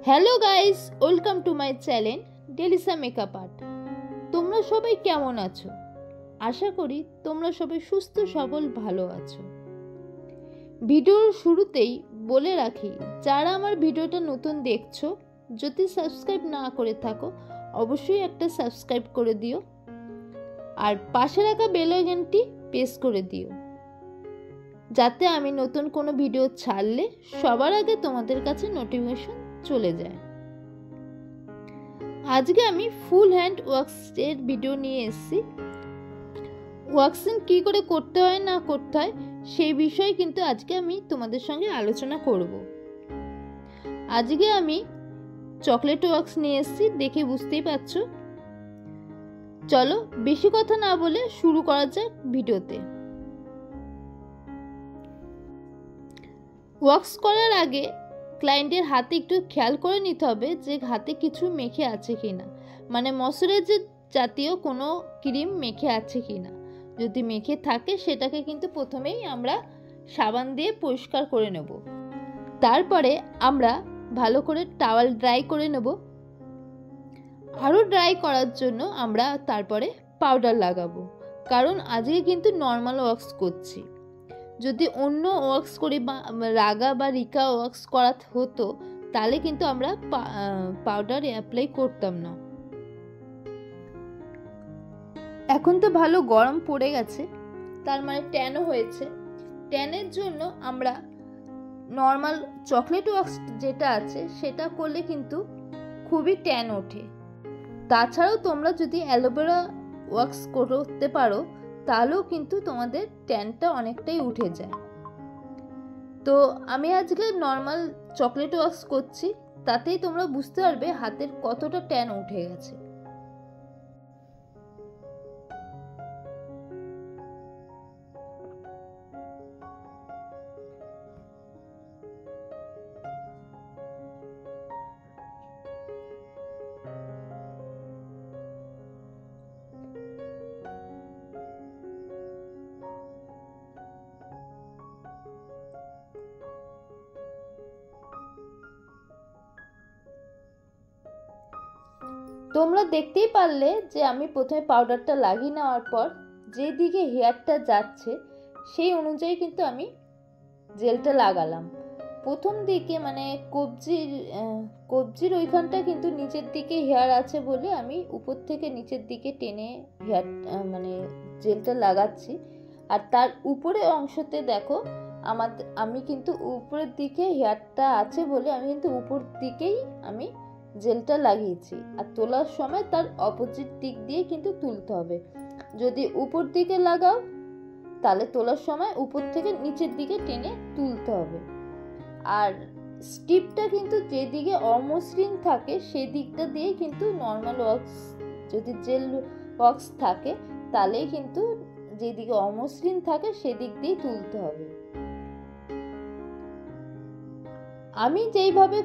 Hello guys, welcome to my channel Delisa makeup art. তোমরা সবাই কেমন আছো? আশা করি তোমরা সবাই সুস্থ সবল ভালো আছো। ভিডিওর শুরুতেই বলে রাখি, যারা আমার ভিডিওটা নতুন দেখছো, যদি সাবস্ক্রাইব না করে থাকো অবশ্যই একটা সাবস্ক্রাইব করে দিও, আর পাশে রাখা বেল আইকনটি প্রেস করে দিও, যাতে আমি নতুন কোনো ভিডিও ছাড়লে সবার আগে তোমাদের কাছে নোটিফিকেশন চলে যায়। আজকে আমি ফুল হ্যান্ড ওয়াক্সের ভিডিও নিয়ে এসেছি। ওয়াক্সিং কী করে করতে হয় না করতে হয় সেই বিষয়ে কিন্তু আজকে আমি তোমাদের সঙ্গে আলোচনা করব। আজকে আমি চকলেট ওয়াক্স নিয়ে এসেছি, দেখে বুঝতেই পারছো। চলো বেশি কথা না বলে শুরু করা যাক ভিডিওতে। ওয়াক্স করার আগে ক্লায়েন্টের হাতে একটু খেয়াল করে নিতে হবে যে হাতে কিছু মেখে আছে কিনা, মানে ময়শ্চারাইজার জাতীয় কোনো ক্রিম মেখে আছে কিনা। যদি মেখে থাকে সেটাকে কিন্তু প্রথমেই আমরা সাবান দিয়ে পরিষ্কার করে নেব। তারপরে আমরা ভালো করে টাওয়াল ড্রাই করে নেব। আরও ড্রাই করার জন্য আমরা তারপরে পাউডার লাগাবো, কারণ আজকে কিন্তু নর্মাল ওয়াক্স করছি। যদি অন্য ওয়াক্স করি বা রাগা বা রিকা ওয়াক্স করা হতো তাহলে কিন্তু আমরা পাউডার অ্যাপ্লাই করতাম না। এখন তো ভালো গরম পড়ে গেছে, তার মানে ট্যানও হয়েছে। ট্যানের জন্য আমরা নর্মাল চকলেট ওয়াক্স যেটা আছে সেটা করলে কিন্তু খুবই ট্যান ওঠে। তাছাড়াও তোমরা যদি অ্যালোভেরা ওয়াক্স করতে পারো তাহলেও কিন্তু তোমাদের ট্যানটা অনেকটাই উঠে যায়। তো আমি আজকে নর্মাল চকলেট ওয়াক্স করছি, তাতেই তোমরা বুঝতে পারবে হাতের কতটা ট্যান উঠে গেছে। তোমরা দেখতেই পারলে যে আমি প্রথমে পাউডারটা লাগিয়ে নেওয়ার পর যেদিকে হেয়ারটা যাচ্ছে সেই অনুযায়ী কিন্তু আমি জেলটা লাগালাম। প্রথম দিকে মানে কবজির ওইখানটা কিন্তু নিচের দিকে হেয়ার আছে বলে আমি উপর থেকে নিচের দিকে টেনে হেয়ার মানে জেলটা লাগাচ্ছি। আর তার উপরে অংশতে দেখো আমি কিন্তু উপরের দিকে হেয়ারটা আছে বলে আমি কিন্তু উপর দিকেই আমি জেলটা লাগিয়েছি। আর তোলার সময় তার অপোজিট দিক দিয়ে কিন্তু তুলতে হবে। যদি উপর দিকে লাগাও তাহলে তোলার সময় উপর থেকে নিচের দিকে টেনে তুলতে হবে। আর স্টিপটা কিন্তু যেদিকে অমসৃণ থাকে সেই দিকটা দিয়ে কিন্তু নর্মাল ওয়াক্স, যদি জেল ওয়াক্স থাকে তাহলেই কিন্তু যেদিকে অমসৃণ থাকে সেদিক দিয়ে তুলতে হবে। আমি যেইভাবে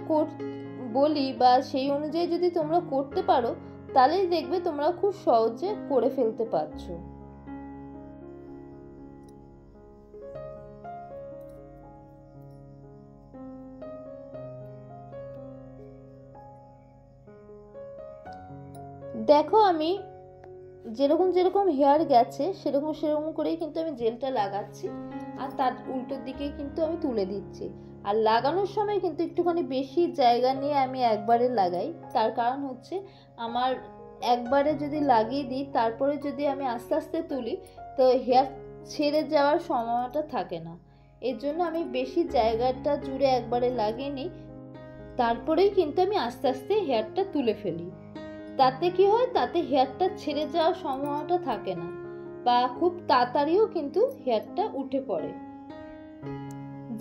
বলি বা সেই অনুযায়ী যদি তোমরা করতে পারো তাহলেই দেখবে তোমরা খুব সহজে করে ফেলতে পারছো। দেখো আমি যেরকম যেরকম হেয়ার গেছে সেরকম সেরকম করেই কিন্তু আমি জেলটা লাগাচ্ছি, আর তার উল্টোর দিকে কিন্তু আমি তুলে দিচ্ছি। আর লাগানোর সময় কিন্তু একটুখানি বেশি জায়গা নিয়ে আমি একবারে লাগাই, তার কারণ হচ্ছে আমার একবারে যদি লাগিয়ে দিই তারপরে যদি আমি আস্তে আস্তে তুলি তো হেয়ার ছেড়ে যাওয়ার সম্ভাবনাটা থাকে না। এর জন্য আমি বেশি জায়গাটা জুড়ে একবারে লাগিয়ে নিই, তারপরেই কিন্তু আমি আস্তে আস্তে হেয়ারটা তুলে ফেলি। তাতে কি হয়, তাতে হেয়ারটা ছেড়ে যাওয়ার সম্ভাবনাটা থাকে না, বা খুব তাড়াতাড়িও কিন্তু হেয়ারটা উঠে পড়ে।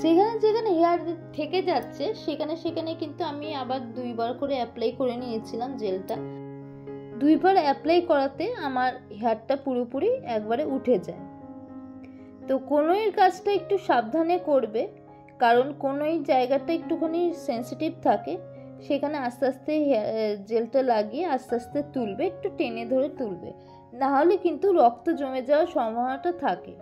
যেখানে যেখানে হেয়ার থেকে যাচ্ছে সেখানে সেখানে কিন্তু আমি আবার দুইবার করে অ্যাপ্লাই করে নিয়েছিলাম জেলটা। দুইবার অ্যাপ্লাই করাতে আমার হেয়ারটা পুরোপুরি একবারে উঠে যায়। তো কোনোই কাজটা একটু সাবধানে করবে, কারণ কোনোই জায়গাটা একটুখানি সেন্সিটিভ থাকে, সেখানে আস্তে আস্তে জেলটা লাগিয়ে আস্তে আস্তে তুলবে, একটু টেনে ধরে তুলবে, না হলে কিন্তু রক্ত জমে যাওয়ার সম্ভাবনাটা থাকে।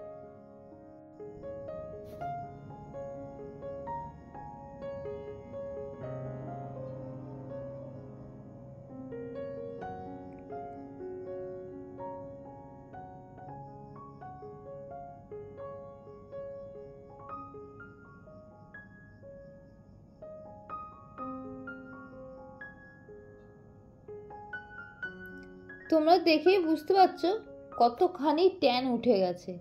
তোমরা দেখেই বুঝতে পারছো কতখানি ট্যান উঠে গেছে।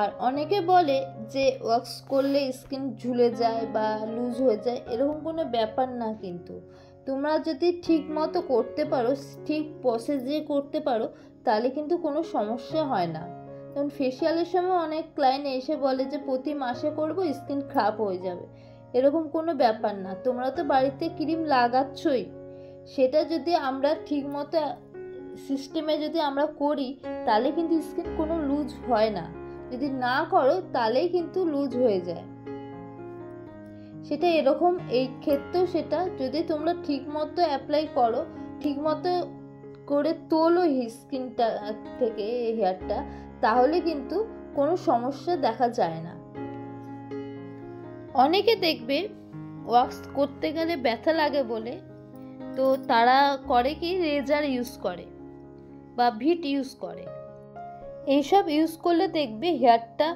আর অনেকে বলে যে ওয়াক্স করলে স্কিন ঝুলে যায় বা লুজ হয়ে যায়, এরকম কোনো ব্যাপার না। কিন্তু তোমরা যদি ঠিক মতো করতে পারো, ঠিক প্রসেসে করতে পারো, তাহলে কিন্তু কোনো সমস্যা হয় না। যেমন ফেসিয়ালের সময় অনেক ক্লায়েন্ট এসে বলে যে প্রতি মাসে করব, স্কিন খারাপ হয়ে যাবে। এরকম কোনো ব্যাপার না। তোমরা তো বাড়িতে ক্রিম লাগাচ্ছই, সেটা যদি আমরা ঠিক মতো সিস্টেমে যদি আমরা করি, তাহলে কিন্তু স্কিন কোনো লুজ হয় না। যদি না করো তাহলেই কিন্তু লুজ হয়ে যায়। সেটা এরকম, এই ক্ষেত্রেও সেটা, যদি তোমরা ঠিক মতো অ্যাপ্লাই করো, ঠিক মতো করে তোলো স্কিনটা থেকে হেয়ারটা, তাহলে কিন্তু কোনো সমস্যা দেখা যায় না। অনেকে দেখবে ওয়াক্স করতে গেলে ব্যথা লাগে বলে তো তারা করে কি, রেজার ইউজ করে বা ভিট ইউজ করে। এইসব ইউজ করলে দেখবে হেয়ারটা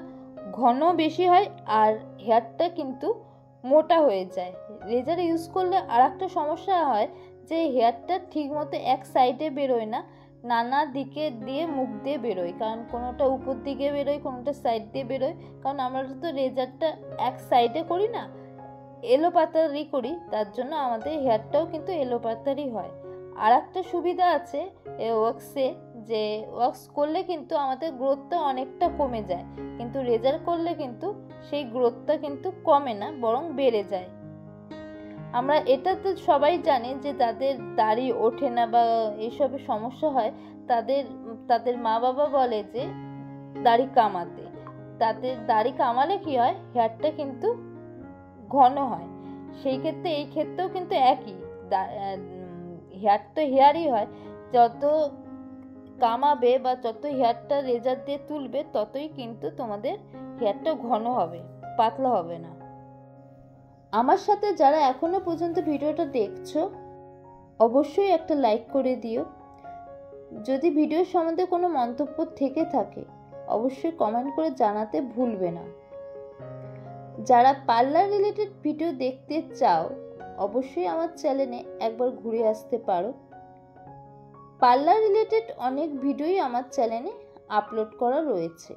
ঘন বেশি হয় আর হেয়ারটা কিন্তু মোটা হয়ে যায়। রেজার ইউজ করলে আর একটা সমস্যা হয় যে হেয়ারটা ঠিক মতো এক সাইডে বেরোয় না, নানা দিকে দিয়ে মুখ দিয়ে বেরোয়। কারণ কোনোটা উপর দিকে বেরোয়, কোনোটা সাইড দিয়ে বেরোয়। কারণ আমরা তো রেজারটা এক সাইডে করি না, এলোপাতারি করি, তার জন্য আমাদের হেয়ারটাও কিন্তু এলোপাতারি হয়। আর একটা সুবিধা আছে ওয়াক্সে, যে ওয়াক্স করলে কিন্তু আমাদের গ্রোথটা অনেকটা কমে যায়, কিন্তু রেজার করলে কিন্তু সেই গ্রোথটা কিন্তু কমে না, বরং বেড়ে যায়। আমরা এটা তো সবাই জানি যে যাদের দাড়ি ওঠে না বা এইসবের সমস্যা হয়, তাদের মা বাবা বলে যে দাড়ি কামাতে। তাদের দাড়ি কামালে কি হয়, হেয়ারটা কিন্তু ঘন হয়। সেই ক্ষেত্রে এই ক্ষেত্রেও কিন্তু একই, হেয়ার তো হেয়ারই হয়। যত কামাবে বা যত হেয়ারটা রেজার দিয়ে তুলবে, ততই কিন্তু তোমাদের হেয়ারটা ঘন হবে, পাতলা হবে না। আমার সাথে যারা এখনো পর্যন্ত ভিডিওটা দেখছো, অবশ্যই একটা লাইক করে দিও। যদি ভিডিও সম্বন্ধে কোনো মন্তব্য থেকে থাকে, অবশ্যই কমেন্ট করে জানাতে ভুলবে না। যারা পার্লার রিলেটেড ভিডিও দেখতে চাও, অবশ্যই আমার চ্যানেলে একবার ঘুরে আসতে পারো। পার্লার রিলেটেড অনেক ভিডিওই আমার চ্যানেলে আপলোড করা রয়েছে।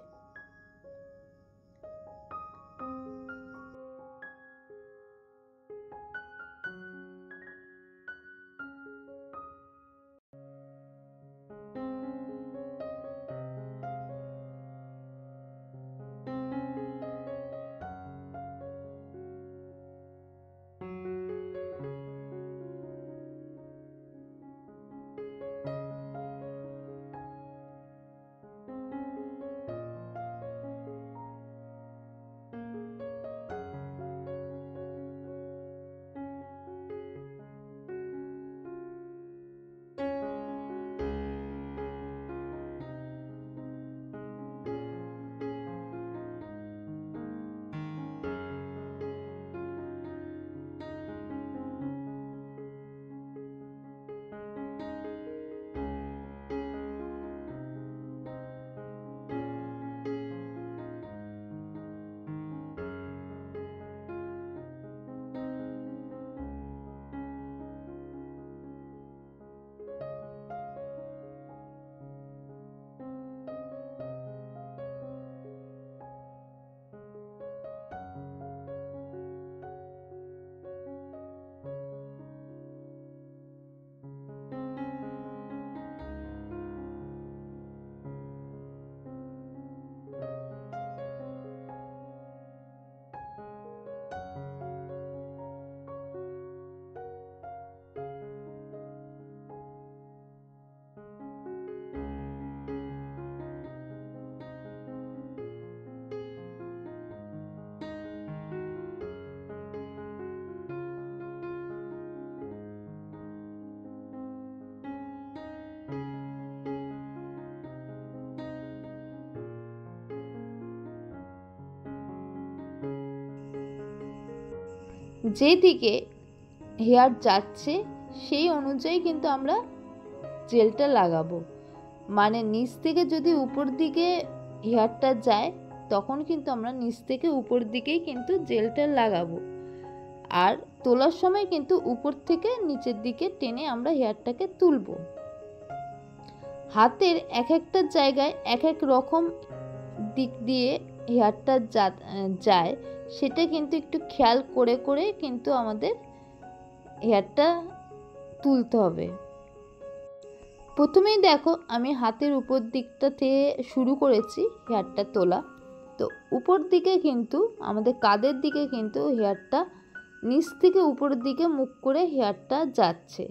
যেদিকে হেয়ার যাচ্ছে সেই অনুযায়ী কিন্তু আমরা জেলটা লাগাবো। মানে নিচ থেকে যদি উপর দিকে হেয়ারটা যায়, তখন কিন্তু আমরা নিচ থেকে উপর দিকেই কিন্তু জেলটা লাগাবো। আর তোলার সময় কিন্তু উপর থেকে নিচের দিকে টেনে আমরা হেয়ারটাকে তুলবো। হাতের এক একটা জায়গায় এক এক রকম দিক দিয়ে হেয়ারটা যায়, সেটা কিন্তু একটু খেয়াল করে করে কিন্তু আমাদের হেয়ারটা তুলতে হবে। প্রথমেই দেখো আমি হাতের উপর দিকটা থেকে শুরু করেছি হেয়ারটা তোলা। তো উপর দিকে কিন্তু আমাদের কাঁধের দিকে কিন্তু হেয়ারটা নিচ থেকে উপরের দিকে মুখ করে হেয়ারটা যাচ্ছে,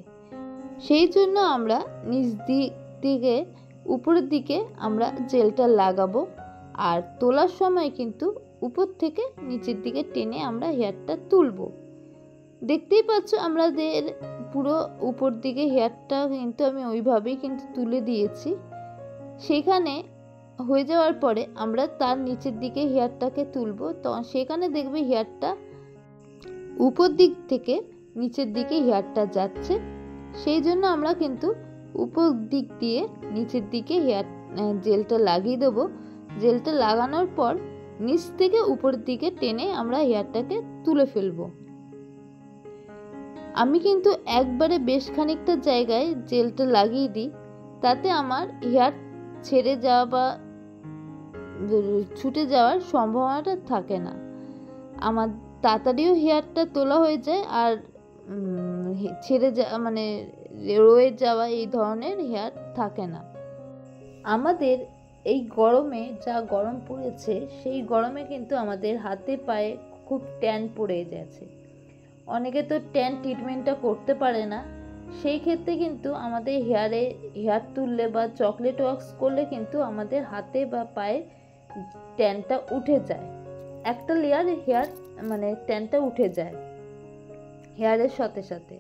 সেই জন্য আমরা নিচ দিক থেকে উপরের দিকে আমরা জেলটা লাগাবো। আর তোলার সময় কিন্তু উপর থেকে নিচের দিকে টেনে আমরা হেয়ারটা তুলবো। দেখতেই পাচ্ছ আমাদের পুরো উপর দিকে হেয়ারটা কিন্তু আমি ওইভাবেই কিন্তু তুলে দিয়েছি। সেখানে হয়ে যাওয়ার পরে আমরা তার নিচের দিকে হেয়ারটাকে তুলবো। তো সেখানে দেখবে হেয়ারটা উপর দিক থেকে নিচের দিকে হেয়ারটা যাচ্ছে, সেই জন্য আমরা কিন্তু উপর দিক দিয়ে নিচের দিকে হেয়ার জেলটা লাগিয়ে দেবো। জেলটা লাগানোর পর নিচ থেকে উপরের দিকে টেনে আমরা হেয়ারটাকে তুলে ফেলবো। আমি কিন্তু একবারে বেশ খানিকটা জায়গায় জেলটা লাগিয়ে দিই, তাতে আমার হেয়ার ছেড়ে যাওয়া বা ছুটে যাওয়ার সম্ভাবনাটা থাকে না। আমার তাড়াতাড়িও হেয়ারটা তোলা হয়ে যায়, আর ছেড়ে মানে রয়ে যাওয়া এই ধরনের হেয়ার থাকে না। আমাদের এই গরমে যা গরম পড়েছে, সেই গরমে কিন্তু আমাদের হাতে পায়ে খুব ট্যান পড়ে গেছে। অনেকে তো ট্যান ট্রিটমেন্টটা করতে পারে না, সেই ক্ষেত্রে কিন্তু আমাদের হেয়ার তুললে বা চকলেট ওয়াক্স করলে কিন্তু আমাদের হাতে বা পায়ে ট্যানটা উঠে যায়, একটা লেয়ার হেয়ার মানে ট্যানটা উঠে যায় হেয়ারের সাথে সাথে।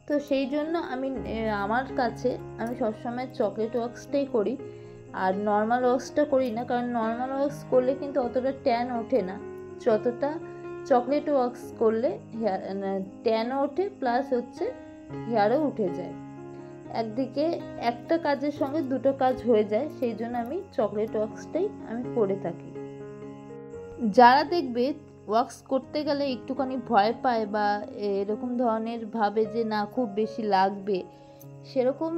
তো সেই জন্য আমার কাছে আমি সবসময় চকলেট ওয়াক্সটাই করি, আর নর্মাল ওয়াক্সটা করি না, কারণ নর্মাল ওয়াক্স করলে কিন্তু অতটা ট্যান ওঠে না যতটা চকলেট ওয়াক্স করলে হেয়ার ট্যানও ওঠে, প্লাস হচ্ছে হেয়ারও উঠে যায়। একদিকে একটা কাজের সঙ্গে দুটো কাজ হয়ে যায়, সেই জন্য আমি চকলেট ওয়াক্সটাই আমি করে থাকি। যারা দেখবে ওয়াক্স করতে গেলে একটুখানি ভয় পায় বা এরকম ধরনের ভাবে যে না খুব বেশি লাগবে, সেরকম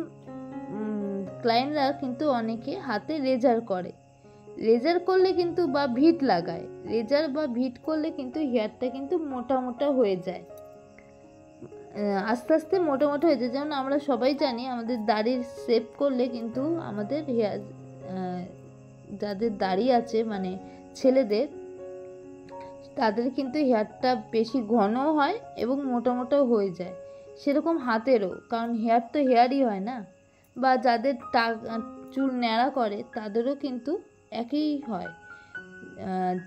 ক্লায়েন্টরা কিন্তু অনেকে হাতে রেজার করে। রেজার করলে কিন্তু বা ভিট লাগায়, রেজার বা ভিট করলে কিন্তু হেয়ারটা কিন্তু মোটা মোটা হয়ে যায়, আস্তে আস্তে মোটা মোটা হয়ে যায়। যেমন আমরা সবাই জানি আমাদের দাড়ির শেভ করলে কিন্তু আমাদের হেয়ার, যাদের দাড়ি আছে মানে ছেলেদের, তাদের কিন্তু হেয়ারটা বেশি ঘনও হয় এবং মোটা মোটাও হয়ে যায়। সেরকম হাতেরও, কারণ হেয়ার তো হেয়ারই হয় না। বা যাদের চুল ন্যাড়া করে তাদেরও কিন্তু একই হয়,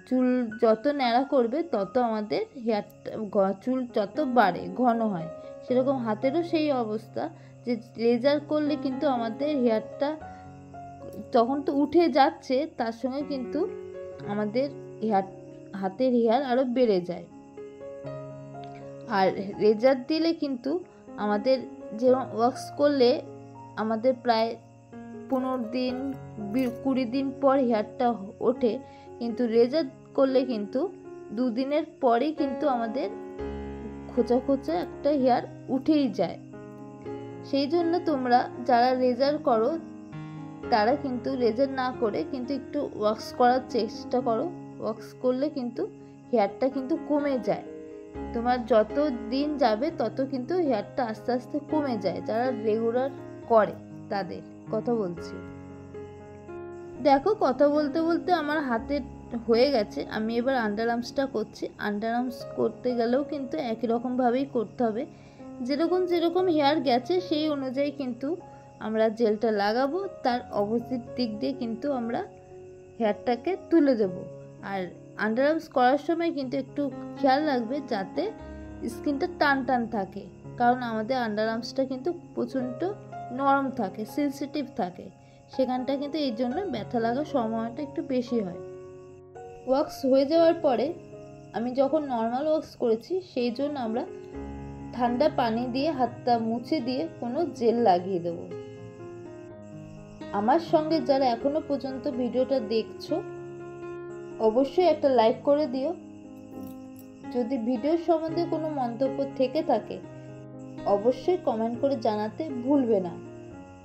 চুল যত ন্যাড়া করবে তত আমাদের হেয়ারটা চুল যত বাড়ে ঘন হয়। সেরকম হাতেরও সেই অবস্থা, যে লেজার করলে কিন্তু আমাদের হেয়ারটা তখন তো উঠে যাচ্ছে, তার সঙ্গে কিন্তু আমাদের হাতের হেয়ার আরও বেড়ে যায়। আর রেজার দিলে কিন্তু আমাদের যেরকম ওয়াক্স করলে আমাদের প্রায় 15 দিন 20 দিন পর হেয়ারটা ওঠে, কিন্তু রেজার করলে কিন্তু 2 দিনের পরেই কিন্তু আমাদের খোঁচা খোঁচা একটা হেয়ার উঠেই যায়। সেই জন্য তোমরা যারা রেজার করো তারা কিন্তু রেজার না করে কিন্তু একটু ওয়াক্স করার চেষ্টা করো। ওয়াক্স করলে কিন্তু হেয়ারটা কিন্তু কমে যায়, তোমার যত দিন যাবে তত কিন্তু হেয়ারটা আস্তে আস্তে কমে যায়। যারা রেগুলার করে তাদের কথা বলছি। দেখো কথা বলতে বলতে আমার হাতে হয়ে গেছে, আমি এবার আন্ডার আর্মসটা করছি। আন্ডার আর্মস করতে গেলেও কিন্তু একই রকমভাবেই করতে হবে, যেরকম যেরকম হেয়ার গেছে সেই অনুযায়ী কিন্তু আমরা জেলটা লাগাবো, তার অপোজিট দিক দিয়ে কিন্তু আমরা হেয়ারটাকে তুলে দেব। আর আন্ডার আর্মস করার সময় কিন্তু একটু খেয়াল রাখবে যাতে স্কিনটা টান টান থাকে, কারণ আমাদের আন্ডার আর্মসটা কিন্তু প্রচণ্ড নরম থাকে, সেন্সিটিভ থাকে, সেখানটা কিন্তু এই জন্য ব্যথা লাগার সম্ভাবনাটা একটু বেশি হয়। ওয়াক্স হয়ে যাওয়ার পরে আমি যখন নর্মাল ওয়াক্স করেছি, সেই জন্য আমরা ঠান্ডা পানি দিয়ে হাতটা মুছে দিয়ে কোনো জেল লাগিয়ে দেবো। আমার সঙ্গে যারা এখনো পর্যন্ত ভিডিওটা দেখছো অবশ্যই একটা লাইক করে দিও। যদি ভিডিও সম্বন্ধে কোনো মন্তব্য থেকে থাকে অবশ্যই কমেন্ট করে জানাতে ভুলবে না।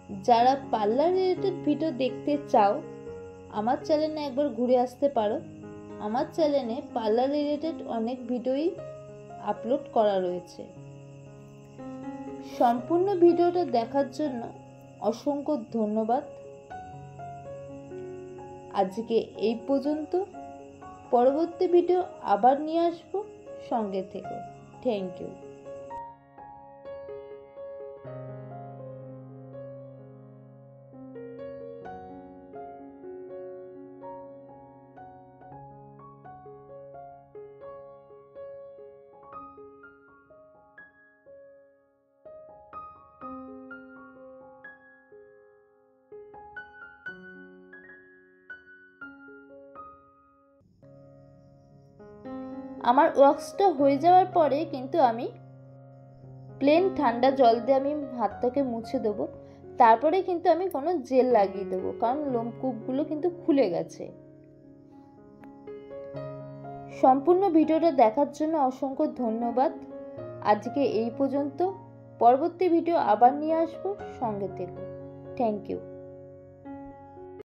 যারা পার্লার রিলেটেড ভিডিও দেখতে চাও আমার চ্যানেলে একবার ঘুরে আসতে পারো। আমার চ্যানেলে পার্লার রিলেটেড অনেক ভিডিওই আপলোড করা রয়েছে। সম্পূর্ণ ভিডিওটা দেখার জন্য অসংখ্য ধন্যবাদ। আজকে এই পর্যন্ত। পরবর্তী ভিডিও আবার নিয়ে আসবো, সঙ্গে থেকো। Thank you. আমার ওয়াক্সটা হয়ে যাওয়ার পরে কিন্তু আমি প্লেন ঠান্ডা জল দিয়ে আমি হাতটাকে মুছে দেবো। তারপরে কিন্তু আমি কোনো জেল লাগিয়ে দেবো, কারণ লোমকূপগুলো কিন্তু খুলে গেছে। সম্পূর্ণ ভিডিওটা দেখার জন্য অসংখ্য ধন্যবাদ। আজকে এই পর্যন্ত। পরবর্তী ভিডিও আবার নিয়ে আসবো, সঙ্গে থেকো। Thank you.